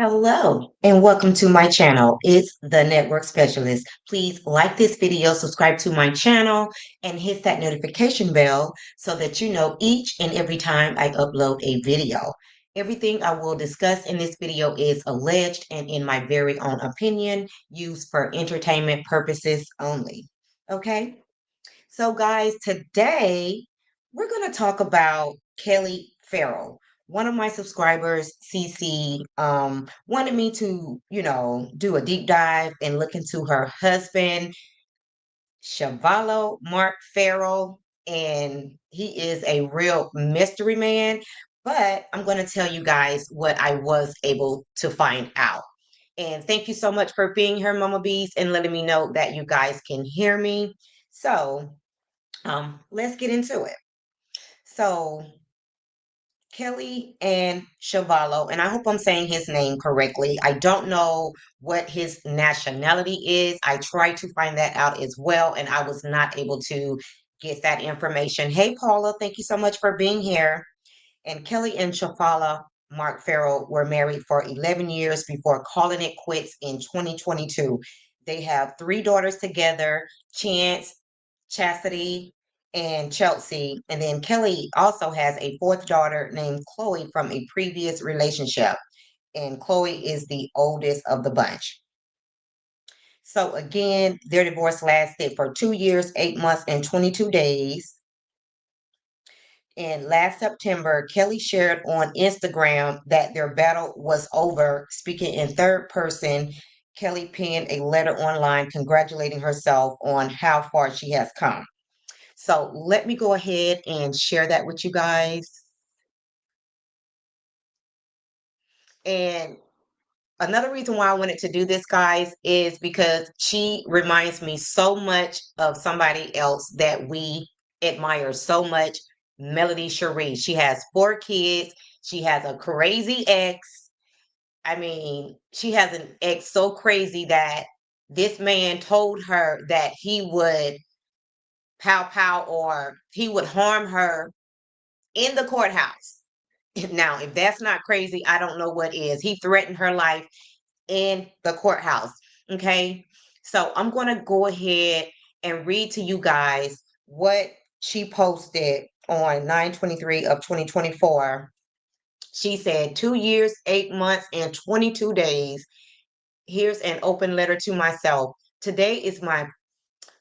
Hello and welcome to my channel. It's the Network Specialist. Please like this video, subscribe to my channel, and hit that notification bell so that you know each and every time I upload a video. Everything I will discuss in this video is alleged and in my very own opinion, used for entertainment purposes only. Okay? So, guys, today we're going to talk about Kelli Farrell. One of my subscribers, CC, wanted me to, do a deep dive and look into her husband, Chuvalo Mark Ferrell, and he is a real mystery man. But I'm going to tell you guys what I was able to find out. And thank you so much for being here, Mama Bees, and letting me know that you guys can hear me. So, let's get into it. So, Kelli and Chuvalo, and I hope I'm saying his name correctly. I don't know what his nationality is. I tried to find that out as well, and I was not able to get that information. Hey, Paula, thank you so much for being here. And Kelli and Chuvalo Mark Ferrell were married for 11 years before calling it quits in 2022. They have three daughters together, Chance, Chastity, and Chelsea. And then Kelli also has a fourth daughter named Chloe from a previous relationship. And Chloe is the oldest of the bunch. So again, their divorce lasted for 2 years, 8 months, and 22 days. And last September, Kelli shared on Instagram that their battle was over. Speaking in third person, Kelli penned a letter online congratulating herself on how far she has come. So let me go ahead and share that with you guys. And another reason why I wanted to do this, guys, is because she reminds me so much of somebody else that we admire so much, Melody Cherie. She has 4 kids. She has a crazy ex. I mean, she has an ex so crazy that this man told her that he would pow pow or he would harm her in the courthouse. Now, if that's not crazy, I don't know what is. He threatened her life in the courthouse. Okay. So I'm going to go ahead and read to you guys what she posted on 9/23 of 2024. She said, 2 years, 8 months, and 22 days. Here's an open letter to myself. Today is my,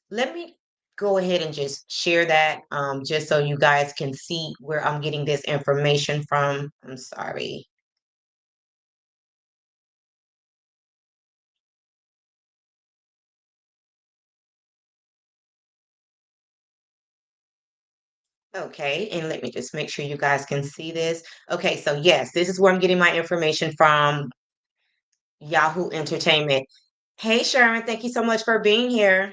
let me go ahead and just share that just so you guys can see where I'm getting this information from. I'm sorry. Okay, and let me just make sure you guys can see this. Okay, so yes, this is where I'm getting my information from, Yahoo Entertainment. Hey, Sharon, thank you so much for being here.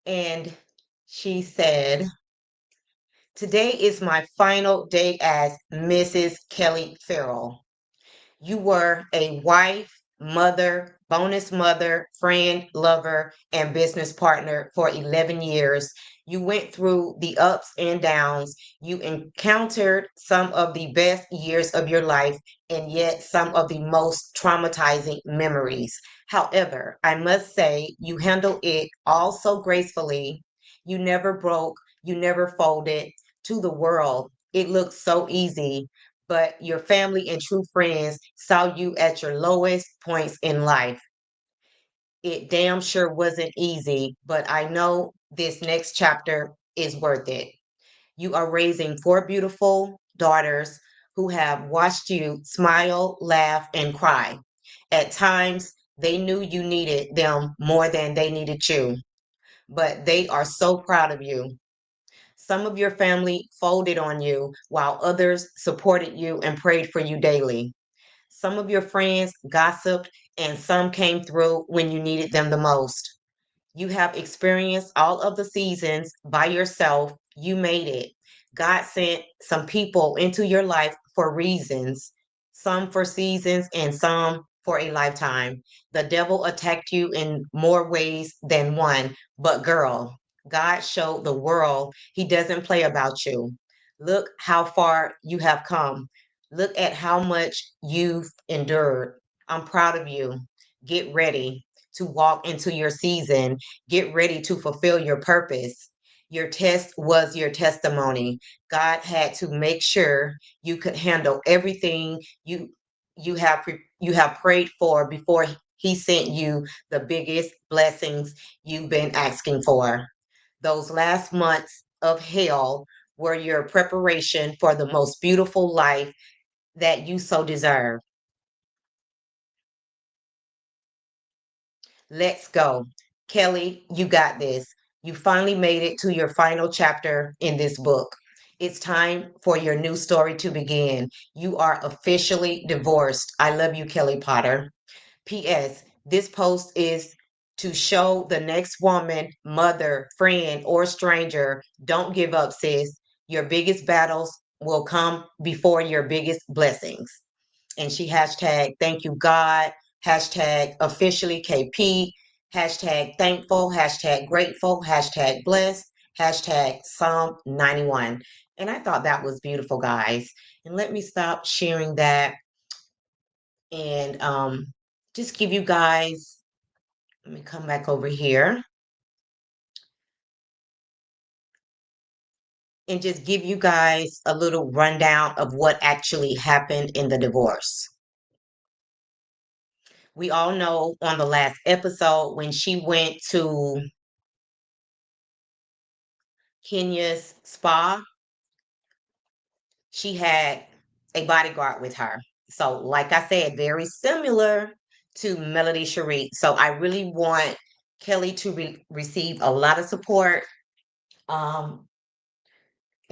And she said, today is my final day as Mrs. Kelli Farrell. You were a wife, mother, bonus mother, friend, lover, and business partner for 11 years. You went through the ups and downs. You encountered some of the best years of your life and yet some of the most traumatizing memories. However, I must say you handled it all so gracefully. You never broke, you never folded to the world. It looked so easy, but your family and true friends saw you at your lowest points in life. It damn sure wasn't easy, but I know this next chapter is worth it. You are raising 4 beautiful daughters who have watched you smile, laugh, and cry. At times, they knew you needed them more than they needed you, but they are so proud of you. Some of your family folded on you, while others supported you and prayed for you daily. Some of your friends gossiped, and some came through when you needed them the most. You have experienced all of the seasons by yourself. You made it. God sent some people into your life for reasons, some for seasons and some for a lifetime. The devil attacked you in more ways than one, but girl, God showed the world he doesn't play about you. Look how far you have come. Look at how much you've endured. I'm proud of you. Get ready to walk into your season. Get ready to fulfill your purpose. Your test was your testimony. God had to make sure you could handle everything you have prayed for before he sent you the biggest blessings you've been asking for. Those last months of hell were your preparation for the most beautiful life that you so deserve. Let's go. Kelli, you got this. You finally made it to your final chapter in this book. It's time for your new story to begin. You are officially divorced. I love you, Kelli Potter. P.S. This post is to show the next woman, mother, friend, or stranger, don't give up, sis. Your biggest battles will come before your biggest blessings. And she hashtag thank you God, hashtag officially KP, hashtag thankful, hashtag grateful, hashtag blessed, hashtag Psalm 91. And I thought that was beautiful, guys. And let me stop sharing that and just give you guys, let me come back over here and just give you guys a little rundown of what actually happened in the divorce. We all know on the last episode when she went to Kenya's spa, she had a bodyguard with her. So, like I said, very similar to Melody Cherie. So, I really want Kelli to receive a lot of support um,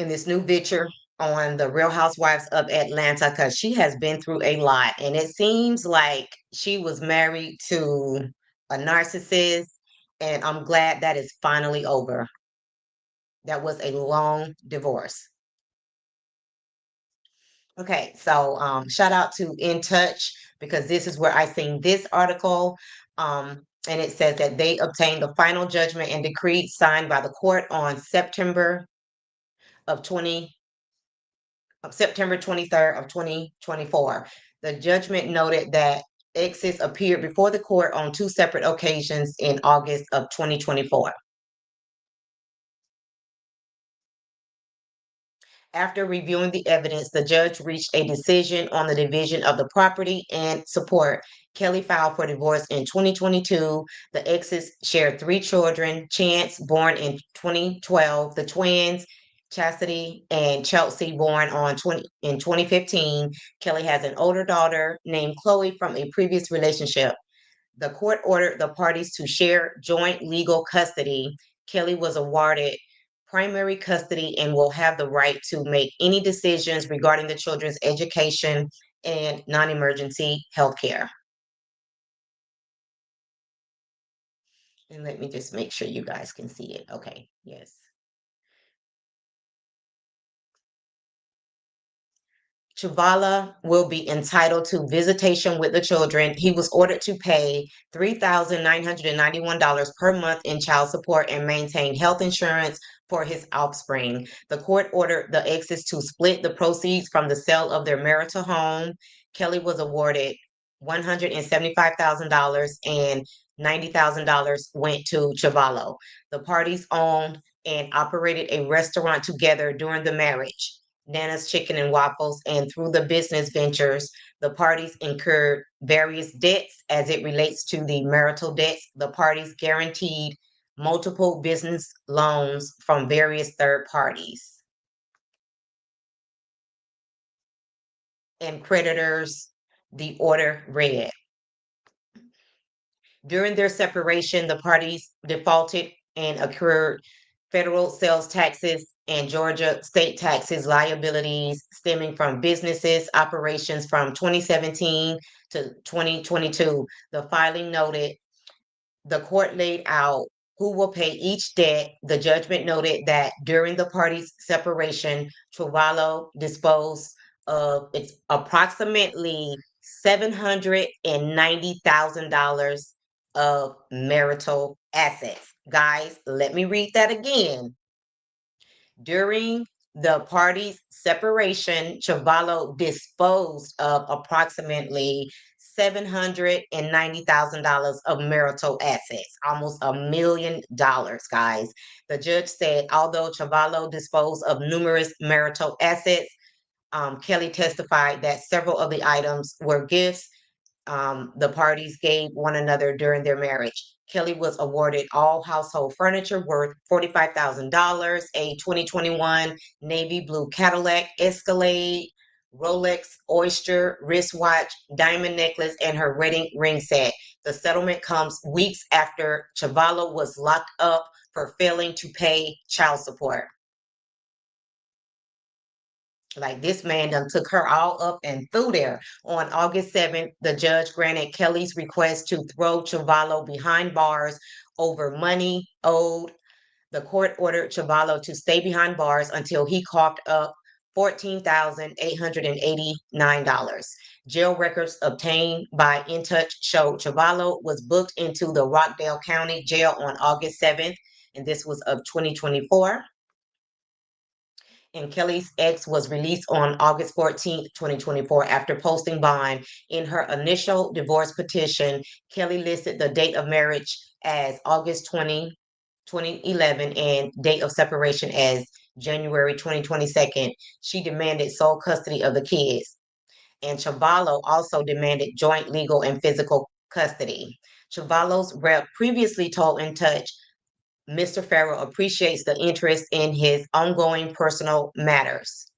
in this new venture on the Real Housewives of Atlanta because she has been through a lot. And it seems like she was married to a narcissist. And I'm glad that is finally over. That was a long divorce. Okay, so shout out to In Touch because this is where I seen this article. And it says that they obtained the final judgment and decree signed by the court on of 20 September 23rd of 2024. The judgment noted that exes appeared before the court on two separate occasions in August of 2024. After reviewing the evidence, the judge reached a decision on the division of the property and support. Kelli filed for divorce in 2022. The exes shared three children: Chance, born in 2012, the twins, Chastity and Chelsea, born in 2015. Kelli has an older daughter named Chloe from a previous relationship. The court ordered the parties to share joint legal custody. Kelli was awarded primary custody and will have the right to make any decisions regarding the children's education and non emergency health care. And let me just make sure you guys can see it. Okay, yes. Chuvalo will be entitled to visitation with the children. He was ordered to pay $3,991 per month in child support and maintain health insurance for his offspring. The court ordered the exes to split the proceeds from the sale of their marital home. Kelli was awarded $175,000 and $90,000 went to Chuvalo. The parties owned and operated a restaurant together during the marriage. Nana's Chicken and Waffles, and through the business ventures, the parties incurred various debts as it relates to the marital debts. The parties guaranteed multiple business loans from various third parties and creditors. The order read. During their separation, the parties defaulted and accrued federal sales taxes and Georgia state taxes liabilities stemming from businesses operations from 2017 to 2022. The filing noted the court laid out who will pay each debt. The judgment noted that during the parties' separation, Chuvalo disposed of its approximately $790,000 of marital assets. Guys, let me read that again. During the parties' separation, Chuvalo disposed of approximately $790,000 of marital assets, almost $1 million, guys. The judge said although Chuvalo disposed of numerous marital assets, Kelli testified that several of the items were gifts the parties gave one another during their marriage. Kelli was awarded all household furniture worth $45,000, a 2021 navy blue Cadillac Escalade, Rolex Oyster wristwatch, diamond necklace, and her wedding ring set. The settlement comes weeks after Chuvalo was locked up for failing to pay child support. Like this man done took her all up and through there. On August 7th, the judge granted Kelli's request to throw Chuvalo behind bars over money owed. The court ordered Chuvalo to stay behind bars until he coughed up $14,889. Jail records obtained by In Touch showed Chuvalo was booked into the Rockdale County Jail on August 7th, and this was of 2024. And Kelli's ex was released on August 14th, 2024, after posting bond. In her initial divorce petition, Kelli listed the date of marriage as August 2011, and date of separation as January 2022. She demanded sole custody of the kids. And Chuvalo also demanded joint legal and physical custody. Chuvalo's rep previously told In Touch Mr. Ferrell appreciates the interest in his ongoing personal matters,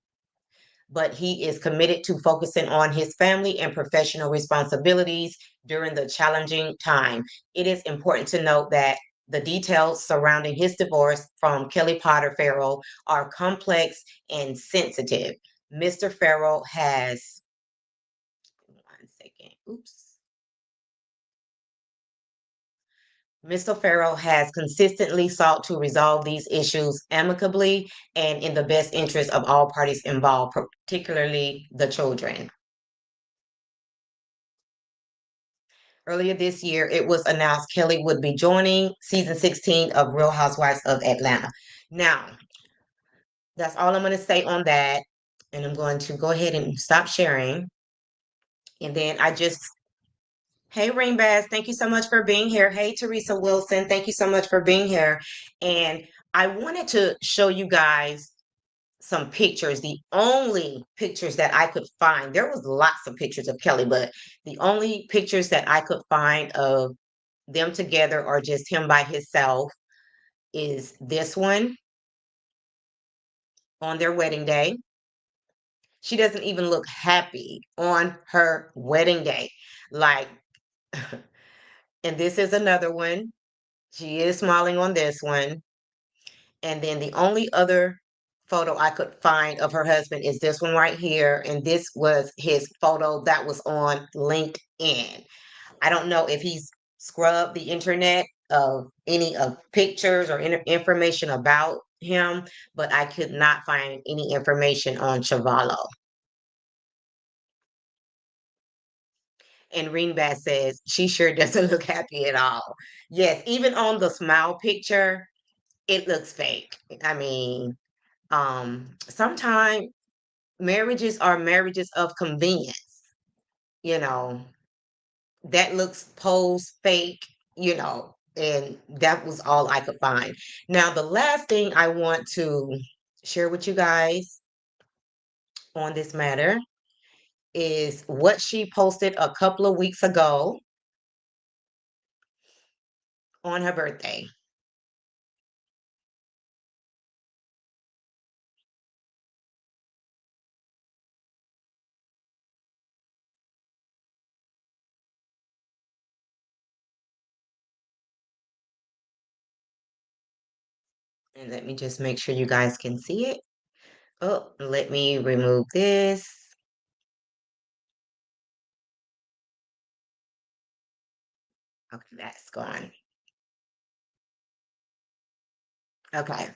but he is committed to focusing on his family and professional responsibilities during the challenging time. It is important to note that the details surrounding his divorce from Kelli Potter Ferrell are complex and sensitive. Mr. Ferrell has, one second, oops. Mr. Farrell has consistently sought to resolve these issues amicably and in the best interest of all parties involved, particularly the children. Earlier this year, it was announced Kelli would be joining season 16 of Real Housewives of Atlanta. Now, that's all I'm going to say on that. And I'm going to go ahead and stop sharing. And then hey, Rainbaz, thank you so much for being here. Hey, Teresa Wilson, thank you so much for being here. And I wanted to show you guys some pictures, the only pictures that I could find. There was lots of pictures of Kelli, but the only pictures that I could find of them together or just him by himself is this one on their wedding day. She doesn't even look happy on her wedding day. Like, and this is another one. She is smiling on this one. And then the only other photo I could find of her husband is this one right here. And this was his photo that was on LinkedIn. I don't know if he's scrubbed the internet of any of pictures or information about him, but I could not find any information on Chuvalo. And Ringbass says she sure doesn't look happy at all. Yes, even on the smile picture, it looks fake. I mean, sometimes marriages are marriages of convenience, you know, that looks posed fake, and that was all I could find. Now, the last thing I want to share with you guys on this matter is what she posted a couple of weeks ago on her birthday. And let me just make sure you guys can see it. Oh, let me remove this. Okay, that's gone. Okay.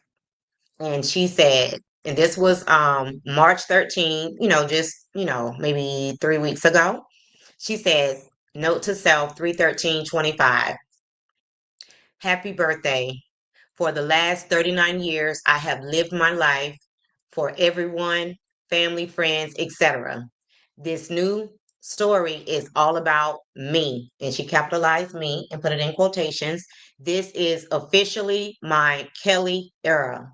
And she said, and this was March 13th, just, maybe 3 weeks ago. She says, note to self 3/13/25. Happy birthday. For the last 39 years, I have lived my life for everyone, family, friends, etc. This new story is all about me. And she capitalized me and put it in quotations. This is officially my Kelli era.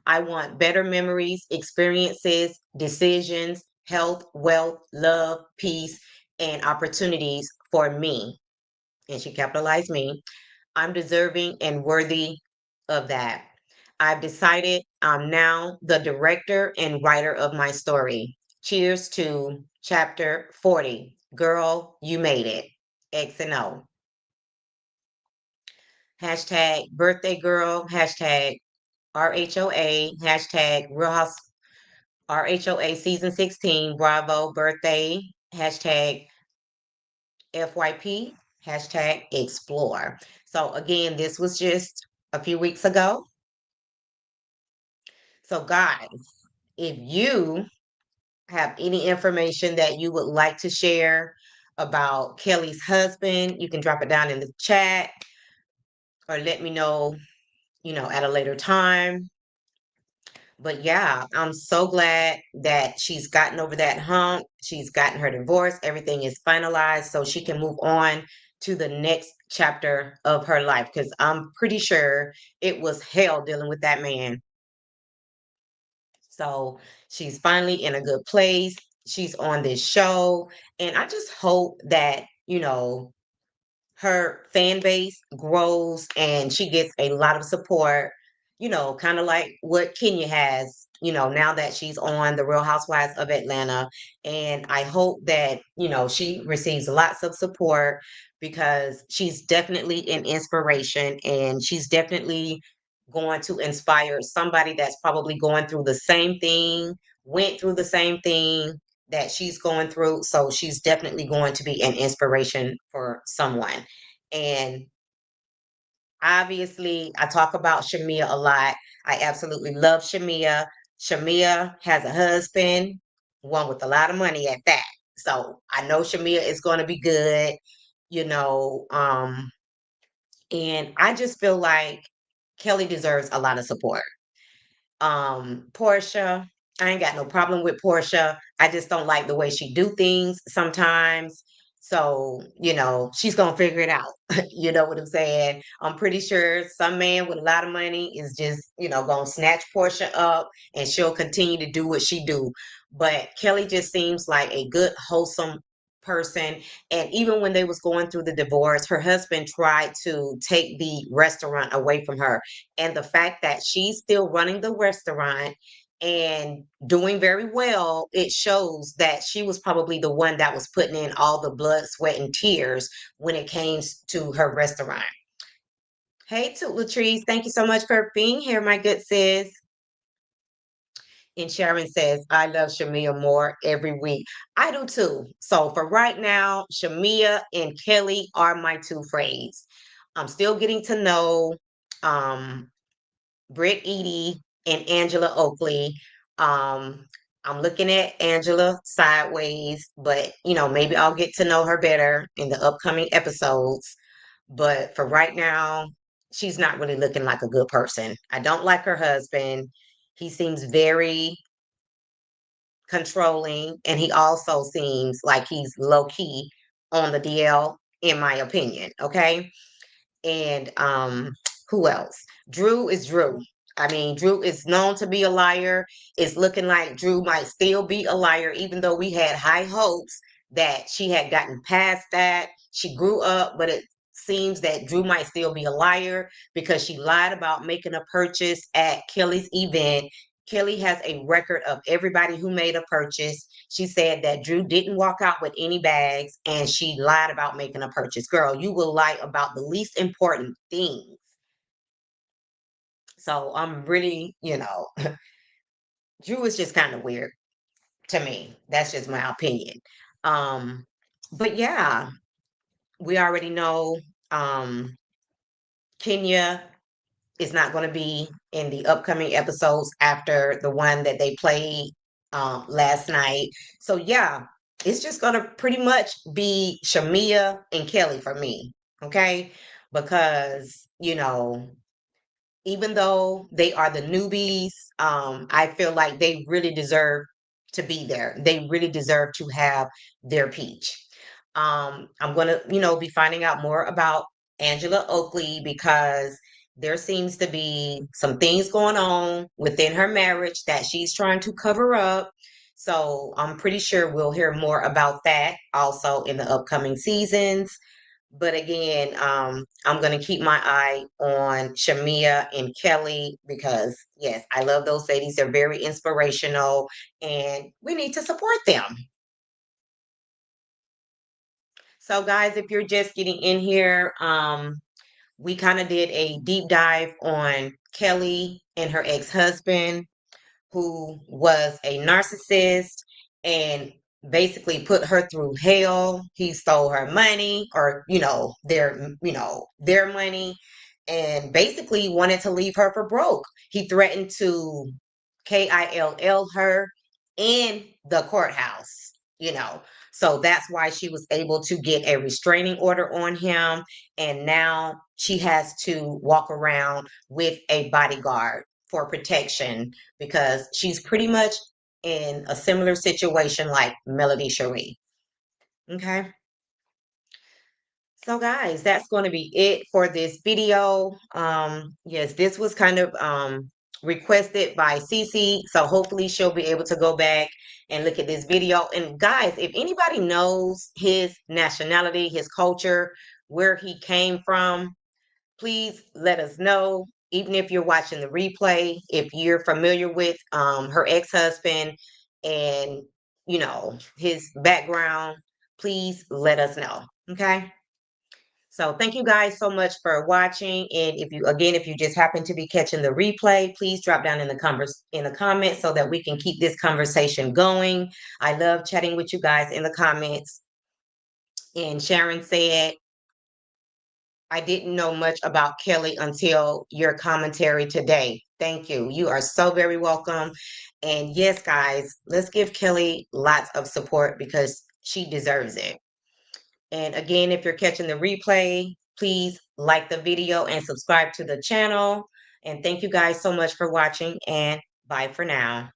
I want better memories, experiences, decisions, health, wealth, love, peace, and opportunities for me. And she capitalized me. I'm deserving and worthy of that. I've decided I'm now the director and writer of my story. Cheers to chapter 40. Girl, you made it. X and O. Hashtag birthday girl. Hashtag RHOA. Hashtag Real House RHOA season 16. Bravo birthday. Hashtag FYP. Hashtag explore. So again, this was just a few weeks ago. So guys, if you have any information that you would like to share about Kelli's husband, you can drop it down in the chat or let me know, at a later time. But yeah, I'm so glad that she's gotten over that hump. She's gotten her divorce. Everything is finalized so she can move on to the next chapter of her life because I'm pretty sure it was hell dealing with that man. So she's finally in a good place. She's on this show. And I just hope that, her fan base grows and she gets a lot of support, kind of like what Kenya has, now that she's on the Real Housewives of Atlanta. And I hope that, she receives lots of support because she's definitely an inspiration and she's definitely going to inspire somebody that's probably going through the same thing, went through the same thing that she's going through. So she's definitely going to be an inspiration for someone. And obviously, I talk about Shamia a lot. I absolutely love Shamia. Shamia has a husband, one with a lot of money at that. So I know Shamia is going to be good, you know. And I just feel like Kelli deserves a lot of support. Portia, I ain't got no problem with Portia. I just don't like the way she do things sometimes. So, she's gonna figure it out. You know what I'm saying? I'm pretty sure some man with a lot of money is just, gonna snatch Portia up and she'll continue to do what she do. But Kelli just seems like a good, wholesome person. And even when they was going through the divorce, her husband tried to take the restaurant away from her, and the fact that she's still running the restaurant and doing very well, it shows that she was probably the one that was putting in all the blood, sweat, and tears when it came to her restaurant. Hey, Toot Latrice, thank you so much for being here, my good sis. And Sharon says, I love Shamia more every week. I do too. So for right now, Shamia and Kelli are my two faves. I'm still getting to know um, Britt Eady and Angela Oakley. Um, I'm looking at Angela sideways, but maybe I'll get to know her better in the upcoming episodes. But for right now, she's not really looking like a good person. I don't like her husband. He seems very controlling, and he also seems like he's low key on the DL, in my opinion. Okay. And who else? Drew is Drew. I mean, Drew is known to be a liar. It's looking like Drew might still be a liar, even though we had high hopes that she had gotten past that. She grew up, but it seems that Drew might still be a liar because she lied about making a purchase at Kelli's event. Kelli has a record of everybody who made a purchase. She said that Drew didn't walk out with any bags and she lied about making a purchase. Girl, you will lie about the least important things. So I'm really, Drew is just kind of weird to me. That's just my opinion. Um, but yeah, we already know Kenya is not going to be in the upcoming episodes after the one that they played last night. So yeah, it's just going to pretty much be Shamia and Kelli for me, okay? Because even though they are the newbies, I feel like they really deserve to be there. They really deserve to have their peach. I'm gonna, be finding out more about Angela Oakley because there seems to be some things going on within her marriage that she's trying to cover up. So I'm pretty sure we'll hear more about that also in the upcoming seasons. But again, I'm going to keep my eye on Shamia and Kelli because, yes, I love those ladies. They're very inspirational and we need to support them. So, guys, if you're just getting in here, we kind of did a deep dive on Kelli and her ex husband, who was a narcissist and basically put her through hell. He stole her money or, their money and basically wanted to leave her for broke. He threatened to KILL her in the courthouse, you know. So that's why she was able to get a restraining order on him. And now she has to walk around with a bodyguard for protection because she's pretty much in a similar situation like Melody Cherie. Okay. So guys, that's going to be it for this video. Yes, this was kind of requested by Cece. So hopefully she'll be able to go back and look at this video. And guys, if anybody knows his nationality, his culture, where he came from, please let us know. Even if you're watching the replay, if you're familiar with her ex-husband and his background, please let us know. Okay. So thank you guys so much for watching. And if you just happen to be catching the replay, please drop down in the comments so that we can keep this conversation going. I love chatting with you guys in the comments. And Sharon said, I didn't know much about Kelli until your commentary today. Thank you. You are so very welcome. And yes, guys, let's give Kelli lots of support because she deserves it. And again, if you're catching the replay, please like the video and subscribe to the channel. And thank you guys so much for watching and bye for now.